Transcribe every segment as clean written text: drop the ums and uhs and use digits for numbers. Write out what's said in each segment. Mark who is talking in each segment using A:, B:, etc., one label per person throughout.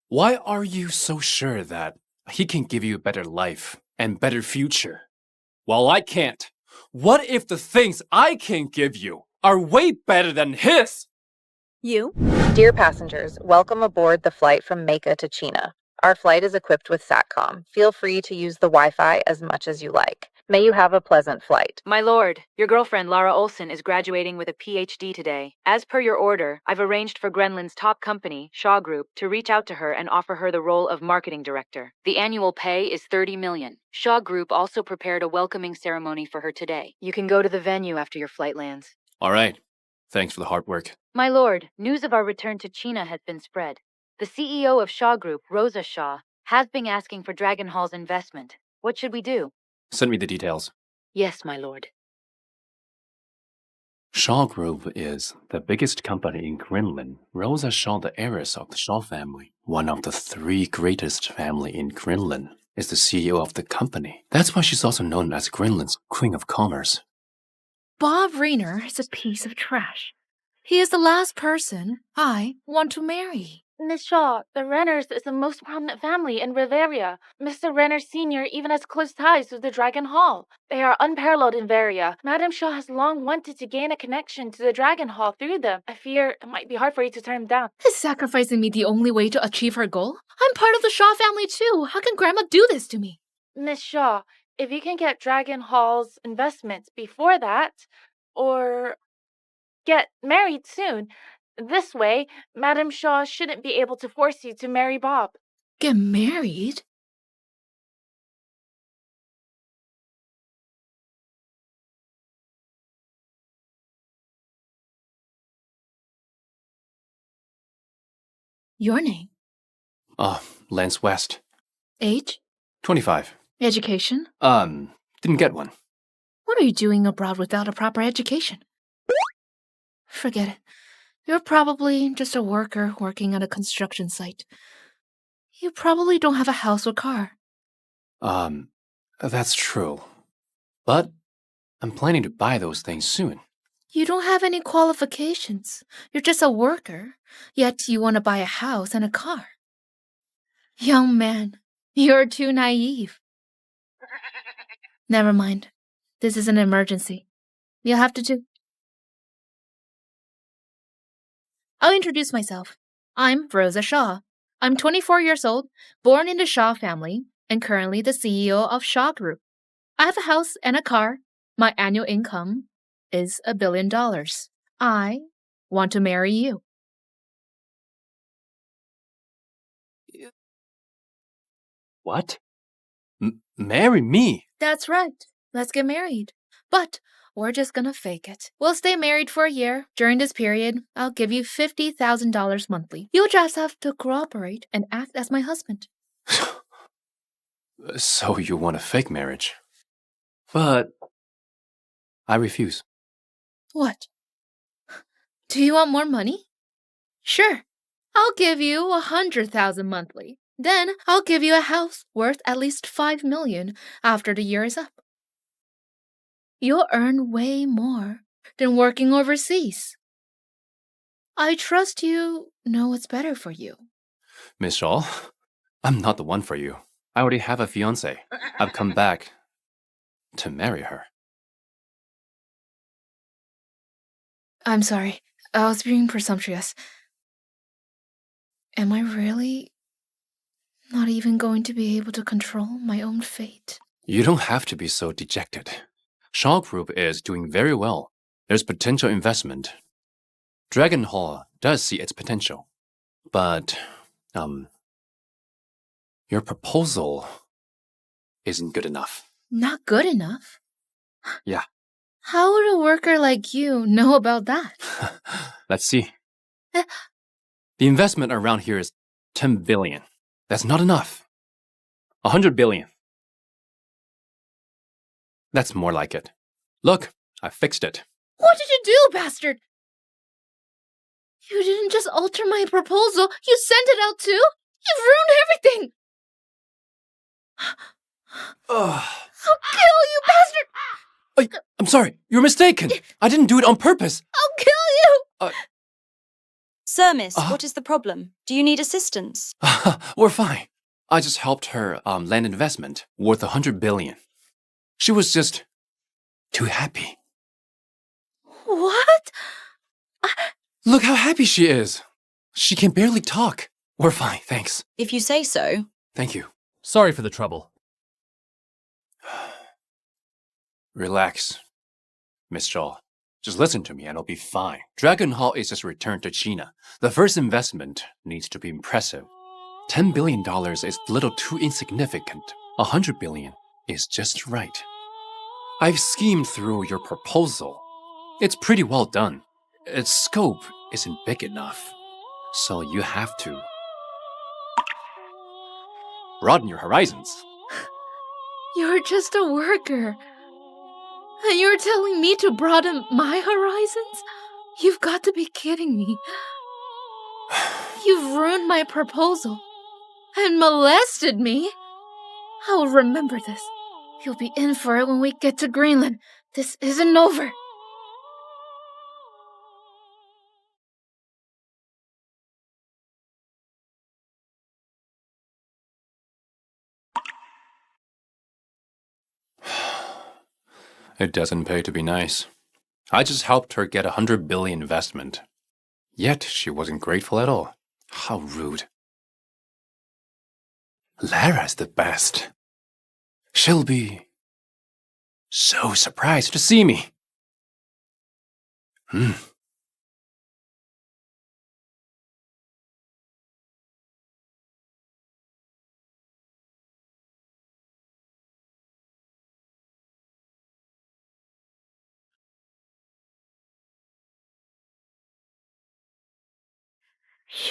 A: Why are you so sure that he can give you a better life and better future, while I can't? What if the things I can give you are way better than his?
B: You?
C: Dear passengers, welcome aboard the flight from Mecca to China. Our flight is equipped with SATCOM. Feel free to use the Wi-Fi as much as you like. May you have a pleasant flight.
D: My lord, your girlfriend Lara Olson is graduating with a PhD today. As per your order, I've arranged for Grenland's top company, Shaw Group, to reach out to her and offer her the role of marketing director. The annual pay is $30 million. Shaw Group also prepared a welcoming ceremony for her today. You can go to the venue after your flight lands.
A: All right. Thanks for the hard work.
D: My lord, news of our return to China has been spread. The CEO of Shaw Group, Rosa Shaw, has been asking for Dragon Hall's investment. What should we do?
A: Send me the details.
D: Yes, my lord.
A: Shaw Group is the biggest company in Greenland. Rosa Shaw, the heiress of the Shaw family, one of the 3 greatest family in Greenland, is the CEO of the company. That's why she's also known as Greenland's Queen of Commerce.
B: Bob Rayner is a piece of trash. He is the last person I want to marry.
E: Miss Shaw, the Renners is the most prominent family in Riveria. Mr. Renner Sr. even has close ties with the Dragon Hall. They are unparalleled in Varia. Madame Shaw has long wanted to gain a connection to the Dragon Hall through them. I fear it might be hard for you to turn them down.
B: Is sacrificing me the only way to achieve her goal? I'm part of the Shaw family too. How can Grandma do this to me?
E: Miss Shaw, if you can get Dragon Hall's investments before that, or get married soon, this way, Madame Shaw shouldn't be able to force you to marry Bob.
B: Get married? Your name?
A: Lance West.
B: Age?
A: 25.
B: Education?
A: Didn't get one.
B: What are you doing abroad without a proper education? Forget it. You're probably just a worker working at a construction site. You probably don't have a house or car.
A: That's true. But I'm planning to buy those things soon.
B: You don't have any qualifications. You're just a worker, yet you want to buy a house and a car. Young man, you're too naive. Never mind. This is an emergency. You'll have to do. I'll introduce myself. I'm Rosa Shaw. I'm 24 years old, born in the Shaw family, and currently the CEO of Shaw Group. I have a house and a car. My annual income is $1 billion. I want to marry you.
A: What? Marry me?
B: That's right. Let's get married. But we're just gonna fake it. We'll stay married for a year. During this period, I'll give you $50,000 monthly. You'll just have to cooperate and act as my husband.
A: So you want a fake marriage? But I refuse.
B: What? Do you want more money? Sure. I'll give you $100,000 monthly. Then I'll give you a house worth at least $5 million after the year is up. You'll earn way more than working overseas. I trust you know what's better for you.
A: Miss Shaw, I'm not the one for you. I already have a fiancée. I've come back to marry her.
B: I'm sorry. I was being presumptuous. Am I really not even going to be able to control my own fate?
A: You don't have to be so dejected. Shaw Group is doing very well. There's potential investment. Dragon Hall does see its potential. But, your proposal isn't good enough.
B: Not good enough?
A: Yeah.
B: How would a worker like you know about that?
A: Let's see. The investment around here is 10 billion. That's not enough. 100 billion. That's more like it. Look, I fixed it.
B: What did you do, bastard? You didn't just alter my proposal, you sent it out too? You've ruined everything! I'll kill you, bastard!
A: I'm sorry, you're mistaken. I didn't do it on purpose.
B: I'll kill you!
F: Sir, miss, what is the problem? Do you need assistance?
A: We're fine. I just helped her land investment worth 100 billion. She was just too happy.
B: What?
A: Look how happy she is. She can barely talk. We're fine, thanks.
F: If you say so.
A: Thank you.
G: Sorry for the trouble.
A: Relax, Miss Shaw. Just listen to me and I'll be fine. Dragon Hall is just returned to China. The first investment needs to be impressive. $10 billion is a little too insignificant. 100 billion is just right. I've schemed through your proposal. It's pretty well done. Its scope isn't big enough. So you have to broaden your horizons.
B: You're just a worker. And you're telling me to broaden my horizons? You've got to be kidding me. You've ruined my proposal and molested me. I will remember this. You'll be in for it when we get to Greenland. This isn't over.
A: It doesn't pay to be nice. I just helped her get 100 billion investment. Yet she wasn't grateful at all. How rude. Lara's the best. She'll be so surprised to see me.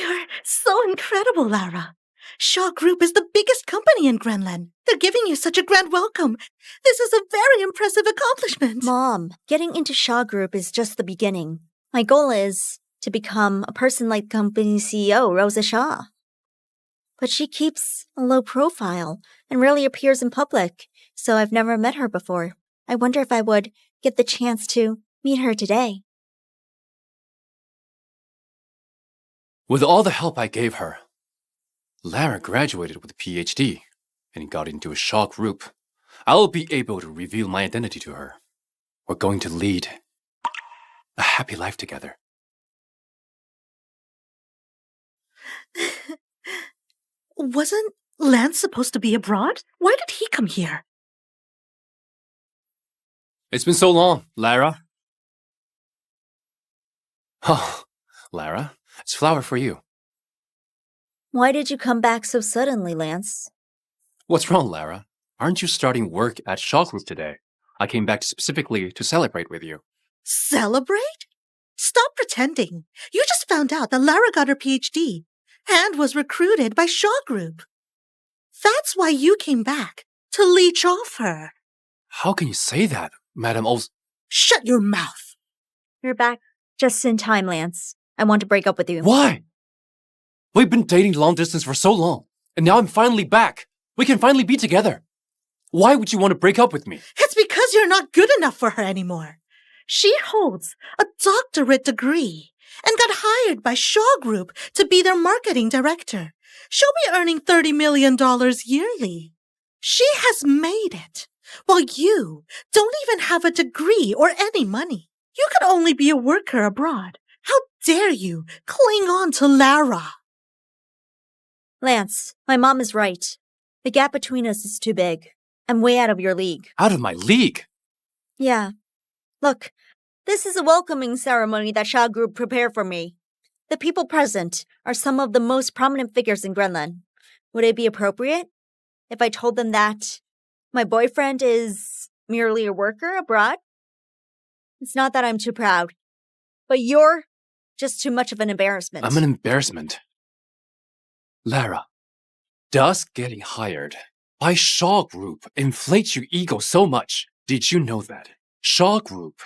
H: You're so incredible, Lara. Shaw Group is the biggest company in Greenland. They're giving you such a grand welcome. This is a very impressive accomplishment.
I: Mom, getting into Shaw Group is just the beginning. My goal is to become a person like company CEO Rosa Shaw. But she keeps a low profile and rarely appears in public, so I've never met her before. I wonder if I would get the chance to meet her today.
A: With all the help I gave her, Lara graduated with a PhD and got into a Shaw Group. I'll be able to reveal my identity to her. We're going to lead a happy life together.
H: Wasn't Lance supposed to be abroad? Why did he come here?
A: It's been so long, Lara. Oh, Lara, it's flower for you.
I: Why did you come back so suddenly, Lance?
A: What's wrong, Lara? Aren't you starting work at Shaw Group today? I came back specifically to celebrate with you.
H: Celebrate? Stop pretending. You just found out that Lara got her PhD and was recruited by Shaw Group. That's why you came back, to leech off her.
A: How can you say that, Madam Ols?
H: Shut your mouth.
I: You're back just in time, Lance. I want to break up with you.
A: Why? We've been dating long distance for so long, and now I'm finally back. We can finally be together. Why would you want to break up with me?
H: It's because you're not good enough for her anymore. She holds a doctorate degree and got hired by Shaw Group to be their marketing director. She'll be earning $30 million yearly. She has made it, while you don't even have a degree or any money. You could only be a worker abroad. How dare you cling on to Lara?
I: Lance, my mom is right. The gap between us is too big. I'm way out of your league.
A: Out of my league?
I: Yeah. Look, this is a welcoming ceremony that Shaw Group prepared for me. The people present are some of the most prominent figures in Greenland. Would it be appropriate if I told them that my boyfriend is merely a worker abroad? It's not that I'm too proud, but you're just too much of an embarrassment.
A: I'm an embarrassment. Lara, does getting hired by Shaw Group inflate your ego so much? Did you know that? Shaw Group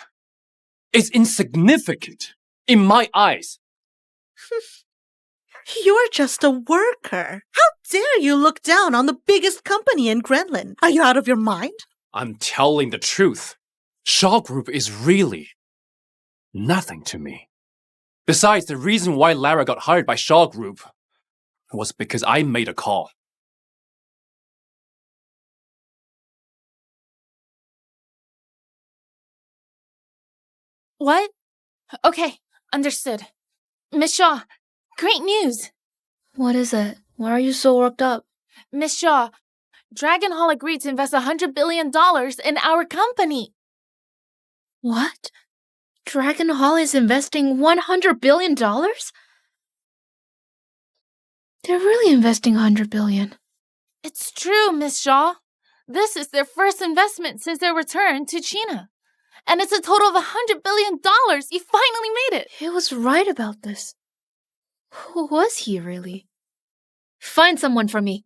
A: is insignificant in my eyes.
H: You're just a worker. How dare you look down on the biggest company in Greenland? Are you out of your mind?
A: I'm telling the truth. Shaw Group is really nothing to me. Besides, the reason why Lara got hired by Shaw Group was because I made a call.
E: What? Okay, understood. Miss Shaw, great news.
B: What is it? Why are you so worked up?
E: Miss Shaw, Dragon Hall agreed to invest $100 billion in our company.
B: What? Dragon Hall is investing $100 billion? They're really investing $100 billion.
E: It's true, Miss Shaw. This is their first investment since their return to China. And it's a total of $100 billion. You finally made it.
B: He was right about this. Who was he, really? Find someone for me.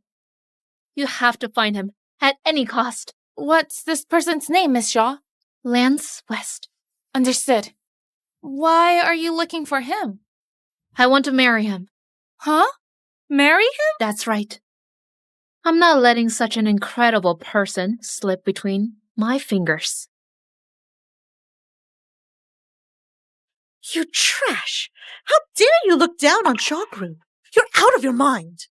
B: You have to find him, at any cost.
E: What's this person's name, Miss Shaw?
B: Lance West.
E: Understood. Why are you looking for him?
B: I want to marry him.
E: Huh? Marry him?
B: That's right. I'm not letting such an incredible person slip between my fingers.
H: You trash! How dare you look down on Shaw Group? You're out of your mind!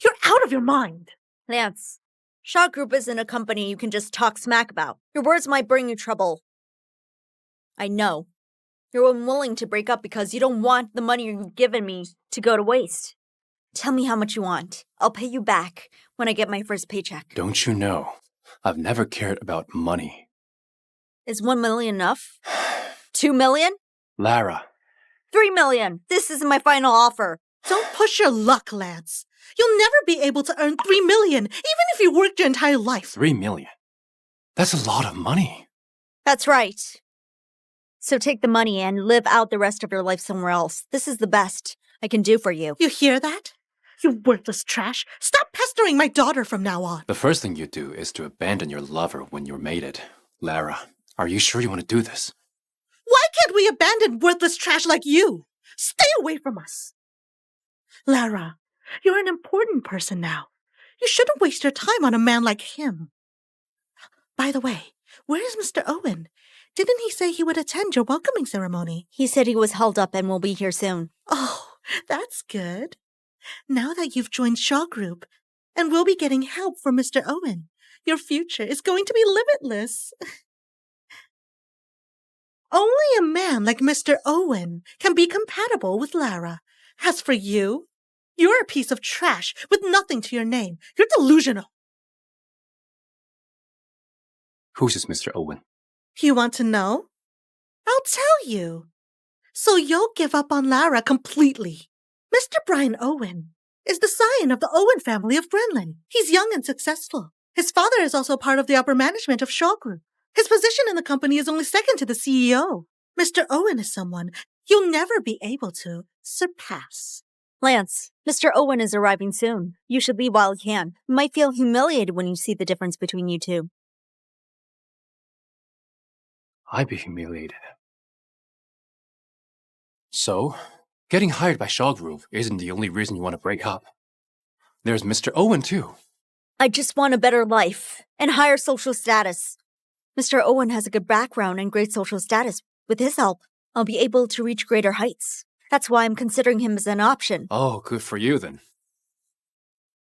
H: You're out of your mind!
I: Lance, Shaw Group isn't a company you can just talk smack about. Your words might bring you trouble. I know. You're unwilling to break up because you don't want the money you've given me to go to waste. Tell me how much you want. I'll pay you back when I get my first paycheck.
A: Don't you know? I've never cared about money.
I: Is 1 million enough? 2 million?
A: Lara.
I: 3 million! This is my final offer.
H: Don't push your luck, Lance. You'll never be able to earn 3 million, even if you worked your entire life.
A: 3 million? That's a lot of money.
I: That's right. So take the money and live out the rest of your life somewhere else. This is the best I can do for you.
H: You hear that? You worthless trash. Stop pestering my daughter from now on.
A: The first thing you do is to abandon your lover when you're mated. Lara, are you sure you want to do this?
H: Why can't we abandon worthless trash like you? Stay away from us. Lara, you're an important person now. You shouldn't waste your time on a man like him. By the way, where is Mr. Owen? Didn't he say he would attend your welcoming ceremony?
I: He said he was held up and will be here soon.
H: Oh, that's good. Now that you've joined Shaw Group and will be getting help from Mr. Owen, your future is going to be limitless. Only a man like Mr. Owen can be compatible with Lara. As for you, you're a piece of trash with nothing to your name. You're delusional.
A: Who's this Mr. Owen?
H: You want to know? I'll tell you. So you'll give up on Lara completely. Mr. Brian Owen is the scion of the Owen family of Grenlin. He's young and successful. His father is also part of the upper management of Shaw Group. His position in the company is only second to the CEO. Mr. Owen is someone you'll never be able to surpass.
I: Lance, Mr. Owen is arriving soon. You should leave while you can. You might feel humiliated when you see the difference between you two.
A: I'd be humiliated. So, getting hired by Shaw Group isn't the only reason you want to break up. There's Mr. Owen, too.
I: I just want a better life and higher social status. Mr. Owen has a good background and great social status. With his help, I'll be able to reach greater heights. That's why I'm considering him as an option.
A: Oh, good for you, then.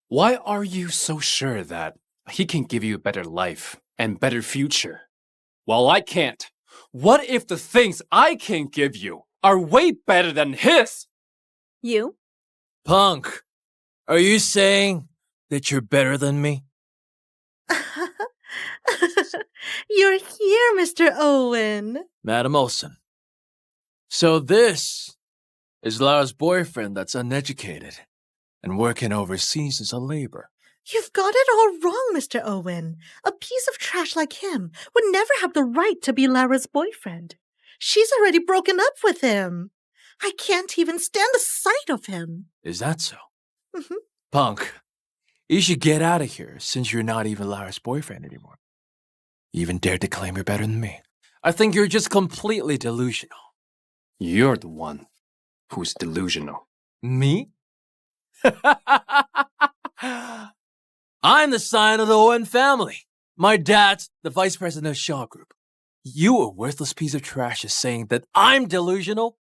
A: Why are you so sure that he can give you a better life and better future? Well, I can't. What if the things I can give you are way better than his?
I: You?
G: Punk, are you saying that you're better than me?
H: You're here, Mr. Owen.
G: Madam Olsen. So this is Lara's boyfriend that's uneducated and working overseas as a labor.
H: You've got it all wrong, Mr. Owen. A piece of trash like him would never have the right to be Lara's boyfriend. She's already broken up with him. I can't even stand the sight of him.
G: Is that so?
H: Mm-hmm.
G: Punk, you should get out of here since you're not even Lara's boyfriend anymore. You even dared to claim you're better than me. I think you're just completely delusional.
A: You're the one who's delusional.
G: Me? I'm the scion of the Owen family. My dad's the vice president of Shaw Group. You a worthless piece of trash is saying that I'm delusional?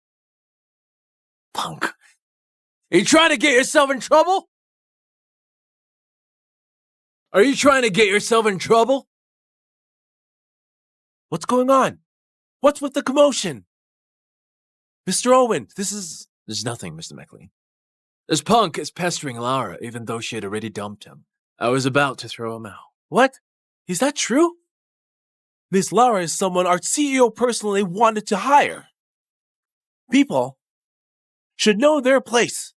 G: Punk. Are you trying to get yourself in trouble? Are you trying to get yourself in trouble? What's going on? What's with the commotion? Mr. Owen, There's nothing, Mr. McLean. This punk is pestering Lara even though she had already dumped him. I was about to throw him out. What? Is that true? Miss Lara is someone our CEO personally wanted to hire. People should know their place.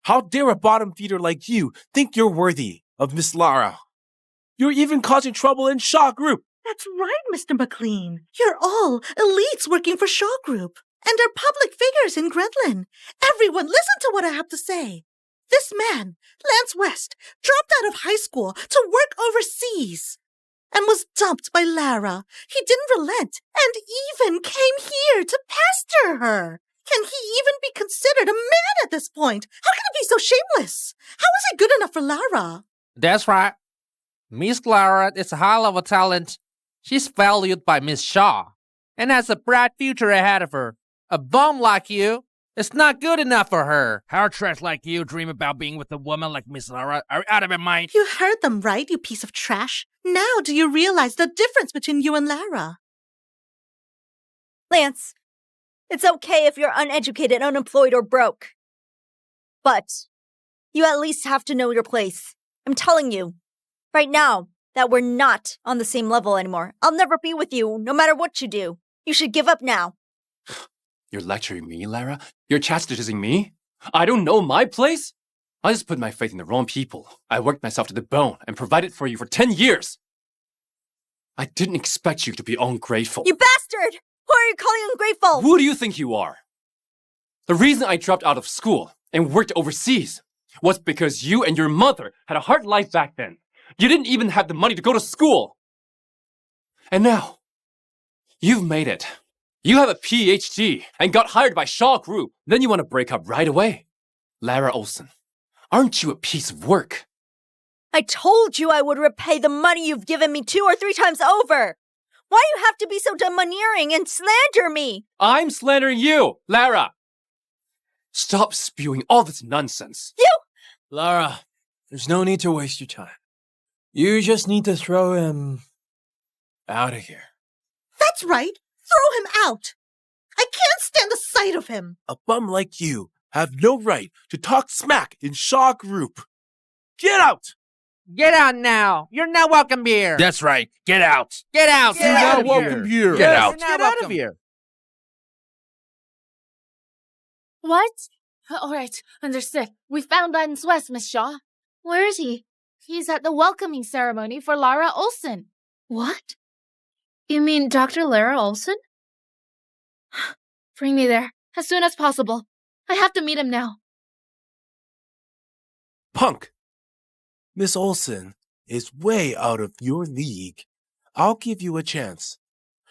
G: How dare a bottom feeder like you think you're worthy of Miss Lara? You're even causing trouble in Shaw Group.
H: That's right, Mr. McLean. You're all elites working for Shaw Group. And are public figures in Grenlin. Everyone, listen to what I have to say. This man, Lance West, dropped out of high school to work overseas and was dumped by Lara. He didn't relent and even came here to pester her. Can he even be considered a man at this point? How can he be so shameless? How is he good enough for Lara?
J: That's right. Miss Lara is a hell of a talent. She's valued by Miss Shaw and has a bright future ahead of her. A bum like you is not good enough for her. How trash like you dream about being with a woman like Miss Lara are out of your mind.
H: You heard them right, you piece of trash. Now do you realize the difference between you and Lara?
I: Lance, it's okay if you're uneducated, unemployed, or broke. But you at least have to know your place. I'm telling you, right now, that we're not on the same level anymore. I'll never be with you, no matter what you do. You should give up now.
A: You're lecturing me, Lara? You're chastising me? I don't know my place? I just put my faith in the wrong people. I worked myself to the bone and provided for you for 10 years. I didn't expect you to be ungrateful.
I: You bastard! Who are you calling ungrateful?
A: Who do you think you are? The reason I dropped out of school and worked overseas was because you and your mother had a hard life back then. You didn't even have the money to go to school. And now, you've made it. You have a PhD and got hired by Shaw Group. Then you want to break up right away. Lara Olsen, aren't you a piece of work?
I: I told you I would repay the money you've given me 2 or 3 times over. Why do you have to be so domineering and slander me?
A: I'm slandering you, Lara. Stop spewing all this nonsense.
I: You!
G: Lara, there's no need to waste your time. You just need to throw him out of here.
H: That's right. Throw him out. I can't stand the sight of him.
G: A bum like you have no right to talk smack in Shaw Group. Get out!
J: Get out now. You're not welcome here.
G: That's right. Get out.
J: Get out.
G: You're not welcome here. Get out.
J: Get out of here.
E: What? All right, understood. We found Lance West, Miss Shaw.
B: Where is he?
E: He's at the welcoming ceremony for Lara Olsen.
B: What? You mean Dr. Lara Olsen? Bring me there, as soon as possible. I have to meet him now.
G: Punk. Miss Olsen is way out of your league. I'll give you a chance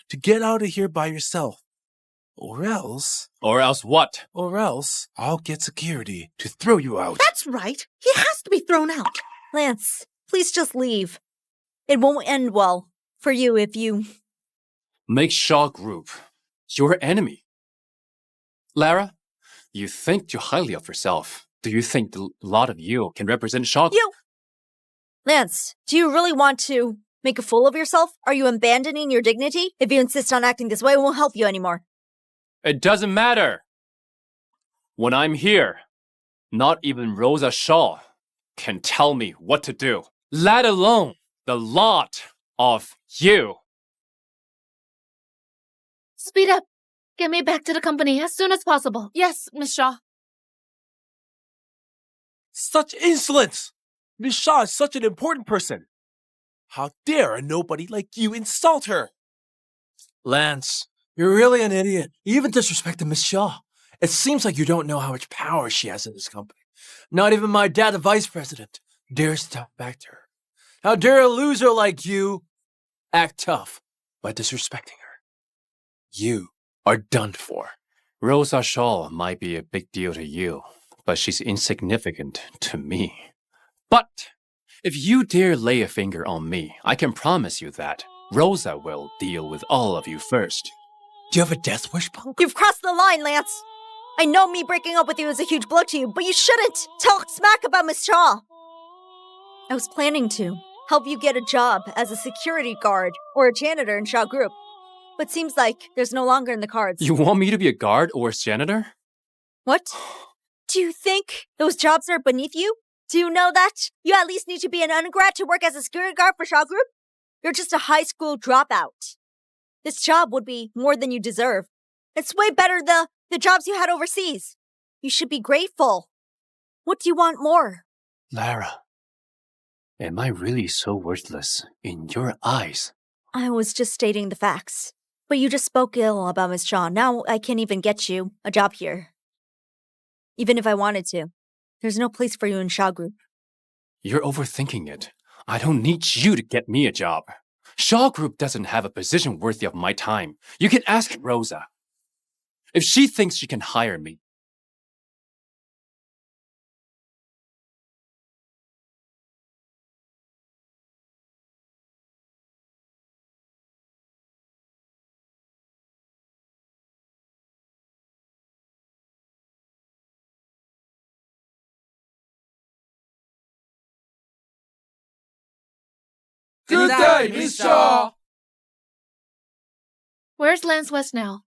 G: to get out of here by yourself. Or else...
A: Or else what?
G: Or else I'll get security to throw you out.
H: That's right. He has to be thrown out.
I: Lance, please just leave. It won't end well for you if you...
A: Make Shaw Group your enemy. Lara, you think too highly of yourself. Do you think a lot of you can represent Shaw Group?
I: You! Lance, do you really want to make a fool of yourself? Are you abandoning your dignity? If you insist on acting this way, it won't help you anymore.
A: It doesn't matter. When I'm here, not even Rosa Shaw can tell me what to do, let alone the lot of you.
B: Speed up. Get me back to the company as soon as possible.
E: Yes, Miss Shaw.
G: Such insolence! Miss Shaw is such an important person. How dare a nobody like you insult her? Lance, you're really an idiot. You even disrespected Miss Shaw. It seems like you don't know how much power she has in this company. Not even my dad, the vice president, dares to talk back to her. How dare a loser like you act tough by disrespecting her? You are done for.
A: Rosa Shaw might be a big deal to you, but she's insignificant to me. But if you dare lay a finger on me, I can promise you that Rosa will deal with all of you first.
G: Do you have a death wish, Punk?
I: You've crossed the line, Lance. I know me breaking up with you is a huge blow to you, but you shouldn't talk smack about Miss Shaw. I was planning to help you get a job as a security guard or a janitor in Shaw Group, but seems like there's no longer in the cards.
A: You want me to be a guard or a janitor?
I: What? Do you think those jobs are beneath you? Do you know that? You at least need to be an undergrad to work as a security guard for Shaw Group? You're just a high school dropout. This job would be more than you deserve. It's way better than the jobs you had overseas. You should be grateful. What do you want more?
A: Lara, am I really so worthless in your eyes?
I: I was just stating the facts. But you just spoke ill about Miss Shaw. Now I can't even get you a job here. Even if I wanted to. There's no place for you in Shaw Group.
A: You're overthinking it. I don't need you to get me a job. Shaw Group doesn't have a position worthy of my time. You can ask Rosa. If she thinks she can hire me.
J: Good day, Miss Shaw.
B: Where's Lance West now?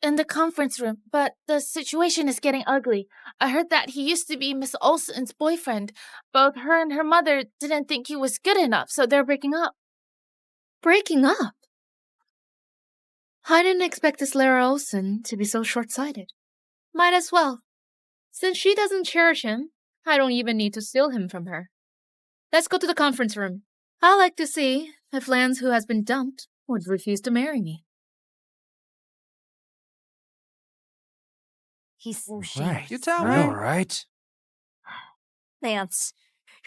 E: In the conference room, but the situation is getting ugly. I heard that he used to be Miss Olsen's boyfriend. Both her and her mother didn't think he was good enough, so they're breaking up.
B: Breaking up? I didn't expect this Lara Olsen to be so short-sighted. Might as well. Since she doesn't cherish him, I don't even need to steal him from her. Let's go to the conference room. I'd like to see if Lance, who has been dumped, would refuse to marry me.
I: He's so
J: Right. You tell
A: I know,
J: me.
A: right?
I: Lance,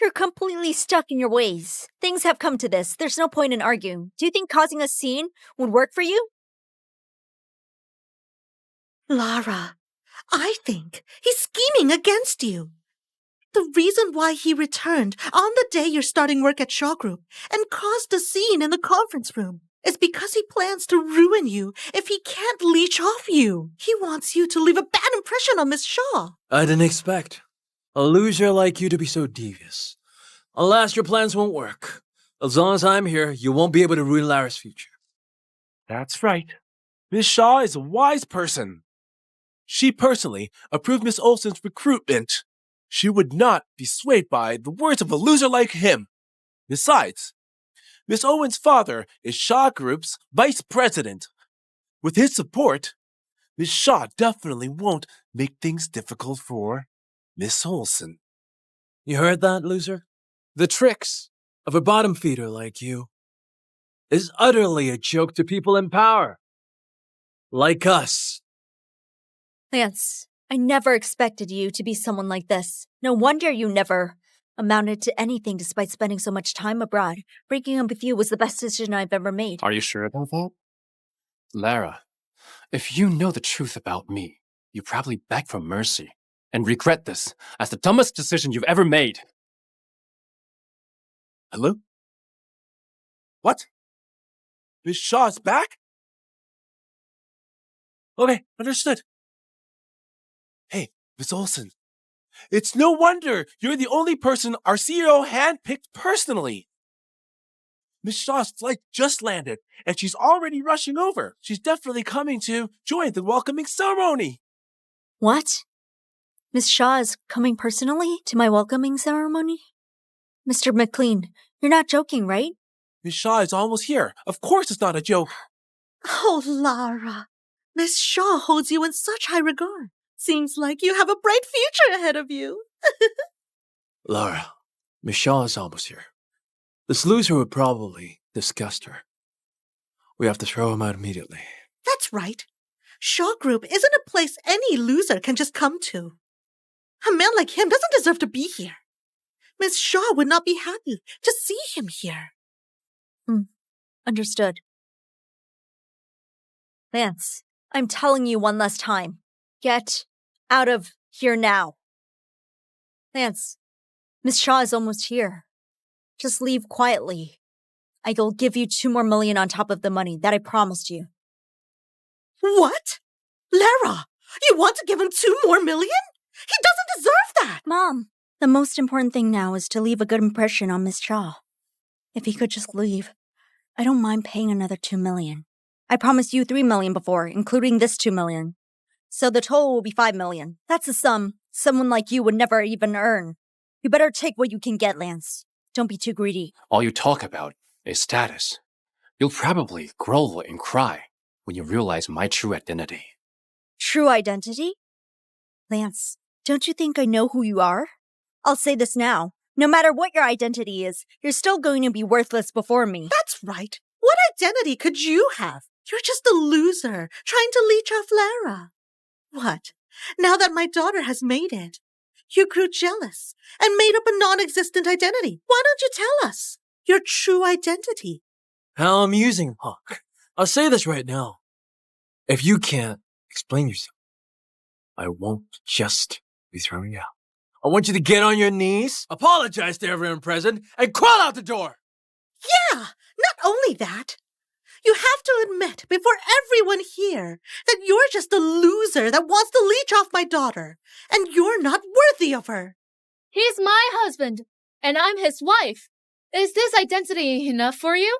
I: you're completely stuck in your ways. Things have come to this. There's no point in arguing. Do you think causing a scene would work for you?
H: Lara, I think he's scheming against you. The reason why he returned on the day you're starting work at Shaw Group and caused a scene in the conference room is because he plans to ruin you if he can't leech off you. He wants you to leave a bad impression on Miss Shaw.
G: I didn't expect a loser like you to be so devious. Alas, your plans won't work. As long as I'm here, you won't be able to ruin Lara's future.
K: That's right. Miss Shaw is a wise person. She personally approved Miss Olsen's recruitment. She would not be swayed by the words of a loser like him. Besides, Miss Owen's father is Shaw Group's vice president. With his support, Miss Shaw definitely won't make things difficult for Miss Olsen.
G: You heard that, loser? The tricks of a bottom feeder like you is utterly a joke to people in power. Like us.
I: Lance, I never expected you to be someone like this. No wonder you never amounted to anything despite spending so much time abroad. Breaking up with you was the best decision I've ever made.
A: Are you sure about that? Lara, if you know the truth about me, you probably beg for mercy and regret this as the dumbest decision you've ever made.
K: Hello? What? Miss Shaw's back? Okay, understood. Hey, Miss Olsen. It's no wonder you're the only person our CEO handpicked personally. Miss Shaw's flight just landed, and she's already rushing over. She's definitely coming to join the welcoming ceremony.
I: What? Miss Shaw is coming personally to my welcoming ceremony? Mr. McLean, you're not joking, right?
K: Miss Shaw is almost here. Of course it's not a joke.
H: Oh, Lara. Miss Shaw holds you in such high regard. Seems like you have a bright future ahead of you.
G: Lara, Miss Shaw is almost here. This loser would probably disgust her. We have to throw him out immediately.
H: That's right. Shaw Group isn't a place any loser can just come to. A man like him doesn't deserve to be here. Miss Shaw would not be happy to see him here.
I: Understood. Lance, I'm telling you one last time. Get out of here now. Lance, Miss Shaw is almost here. Just leave quietly. I'll give you $2 more million on top of the money that I promised you.
H: What? Lara, You want to give him 2 more million? He doesn't deserve that!
I: Mom, the most important thing now is to leave a good impression on Miss Shaw. If he could just leave, I don't mind paying another 2 million. I promised you 3 million before, including this 2 million. So the total will be 5 million. That's a sum someone like you would never even earn. You better take what you can get, Lance. Don't be too greedy.
A: All you talk about is status. You'll probably grovel and cry when you realize my true identity.
I: True identity? Lance, don't you think I know who you are? I'll say this now. No matter what your identity is, you're still going to be worthless before me.
H: That's right. What identity could you have? You're just a loser trying to leech off Lara. What? Now that my daughter has made it, you grew jealous and made up a non-existent identity. Why don't you tell us your true identity?
G: How amusing, Punk. I'll say this right now. If you can't explain yourself, I won't just be throwing you out. I want you to get on your knees, apologize to everyone present, and crawl out the door!
H: Yeah, not only that. You have to admit before everyone here that you're just a loser that wants to leech off my daughter, and you're not worthy of her.
B: He's my husband, and I'm his wife. Is this identity enough for you?